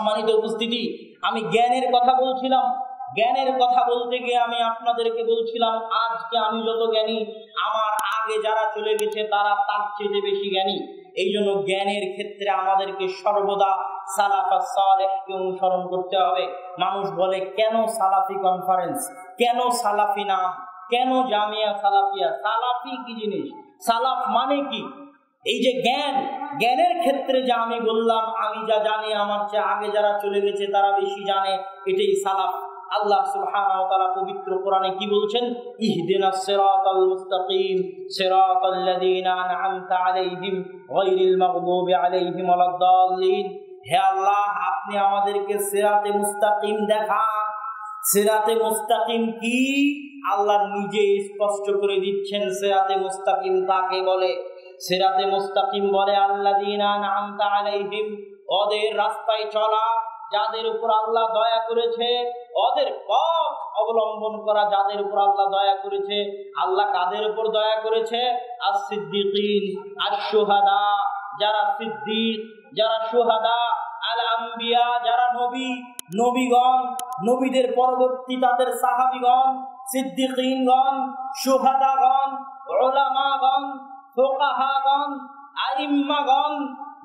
সম্মানিত উপস্থিতি, আমি জ্ঞানের কথা বলছিলাম। জ্ঞানের কথা বলতে গিয়ে আমি আপনাদেরকে বলছিলাম, আজকে আমি যত জ্ঞানী, আমার আগে যারা চলে গেছে তারা তার চেয়ে বেশি জ্ঞানী। এই জন্য জ্ঞানের ক্ষেত্রে আমাদেরকে সর্বদা সালাফাস সালেহকে অনুসরণ করতে হবে। মানুষ বলে, কেন সালাফি কনফারেন্স, কেন সালাফি নাম, কেন জামিয়া সালাফিয়া? সালাফি কি জিনিস? সালাফ মানে কি? এই যে জ্ঞানের ক্ষেত্রে যা আমি বললাম, আমি যা জানি আমার চেয়ে আগে যারা চলে গেছে তারা বেশি জানে, এটাই সালাফ। আল্লাহ সুবহানাহু ওয়া তাআলা পবিত্র কোরআনে কি বলছেন? ইহদিনাস সিরাতাল মুস্তাকিম সিরাতাল্লাযীনা আন'আমতা আলাইহিম গায়রিল মাগদুবি আলাইহিম ওয়ালাদ-দাল্লিন। হে আল্লাহ, আপনি আমাদেরকে সিরাতে মুস্তাকিম দেখান। সিরাতে মুস্তাকিম কি? আল্লাহ নিজে স্পষ্ট করে দিচ্ছেন সিরাতে মুস্তাকিম কাকে বলে। সিরাতে মুস্তাকিম বলে আল্লাযীনা আন'আমতা আলাইহিম, ওদের রাস্তায় চলা, যাদের উপর আল্লাহ দয়া করেছে, ওদের পথ অবলম্বন করা, যাদের উপর আল্লাহ দয়া করেছে। আল্লাহ কাদের উপর দয়া করেছে? আস-সিদ্দিকিন, আশ-শুহাদা, যারা সিদ্দিক, যারা শুহাদা, আল-আম্বিয়া, যারা নবী, নবীগণ, নবীদের পরবর্তী তাদের সাহাবীগণ, সিদ্দিকিনগণ, শুহাদাগণ, উলামাগণ, ফুকাহাগণ, আইম্মাগণ,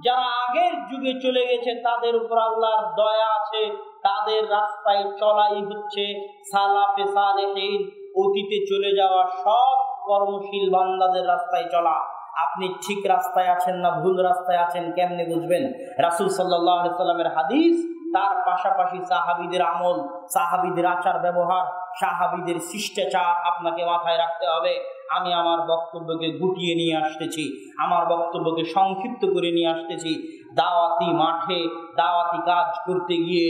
যারা আগের যুগে চলে গেছে তাদের উপর আল্লাহর দয়া আছে। তাদের রাস্তায় চলাই হচ্ছে সালাফে সালেহিন, অতীতে চলে যাওয়া সব কর্মশীল বান্দাদের রাস্তায় চলা। আপনি ঠিক রাস্তায় আছেন না ভুল রাস্তায় আছেন কেমনে বুঝবেন? রাসূল সাল্লাল্লাহু আলাইহি সাল্লামের হাদিস, তার পাশাপাশি সাহাবীদের আমল, সাহাবীদের আচার ব্যবহার, সাহাবীদের শিষ্টাচার আপনাকে মাথায় রাখতে হবে। আমি আমার বক্তব্যকে গুটিয়ে নিয়ে আসতেছি, আমার বক্তব্যকে সংক্ষিপ্ত করে নিয়ে আসতেছি। দাওয়াতি মাঠে দাওয়াতি কাজ করতে গিয়ে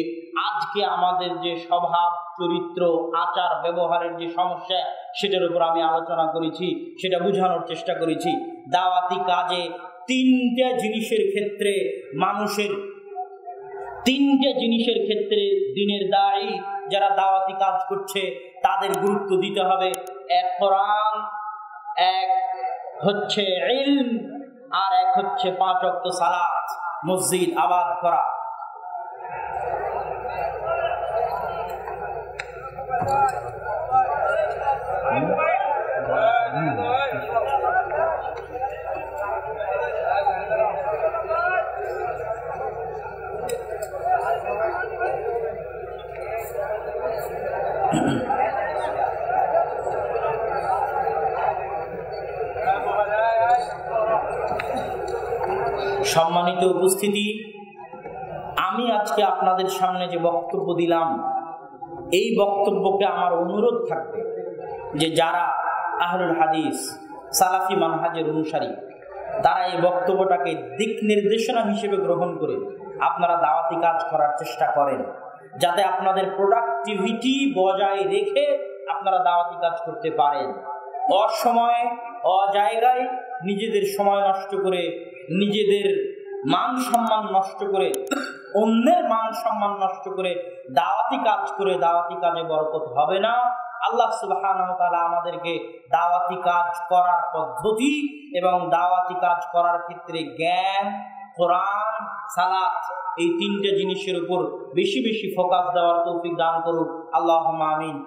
আজকে আমাদের যে স্বভাব চরিত্র আচার ব্যবহারের যে সমস্যা, সেটার উপর আমি আলোচনা করেছি, সেটা বোঝানোর চেষ্টা করেছি। দাওয়াতি কাজে তিনটে জিনিসের ক্ষেত্রে দিনের দায়ী যারা দাওয়াতি কাজ করছে তাদের গুরুত্ব দিতে হবে। এক কোরআন, এক হচ্ছে ইলম, আর এক হচ্ছে 5 ওয়াক্ত সালাত, মসজিদ আবাদ করা। সম্মানিত উপস্থিতি, আমি আজকে আপনাদের সামনে যে বক্তব্য দিলাম, এই বক্তব্যকে আমার অনুরোধ থাকবে যে যারা আহলুল হাদিস সালাফি মানহাজের অনুসারী, তারা এই বক্তব্যটাকে দিক নির্দেশনা হিসেবে গ্রহণ করে আপনারা দাওয়াতি কাজ করার চেষ্টা করেন, যাতে আপনাদের প্রোডাক্টিভিটি বজায় রেখে আপনারা দাওয়াতি কাজ করতে পারেন। অসময়ে অজায়গায় নিজেদের সময় নষ্ট করে, নিজেদের মান সম্মান নষ্ট করে, অন্যের মান সম্মান নষ্ট করে দাওয়াতি কাজ করে দাওয়াতি কাজে বরকত হবে না। আল্লাহ সুবহানাহু ওয়া তাআলা আমাদেরকে দাওয়াতি কাজ করার পদ্ধতি এবং দাওয়াতি কাজ করার ক্ষেত্রে জ্ঞান, কোরআন, সালাত, এই তিনটে জিনিসের উপর বেশি বেশি ফোকাস দেওয়ার তৌফিক দান করুক। আল্লাহুম্মা আমিন।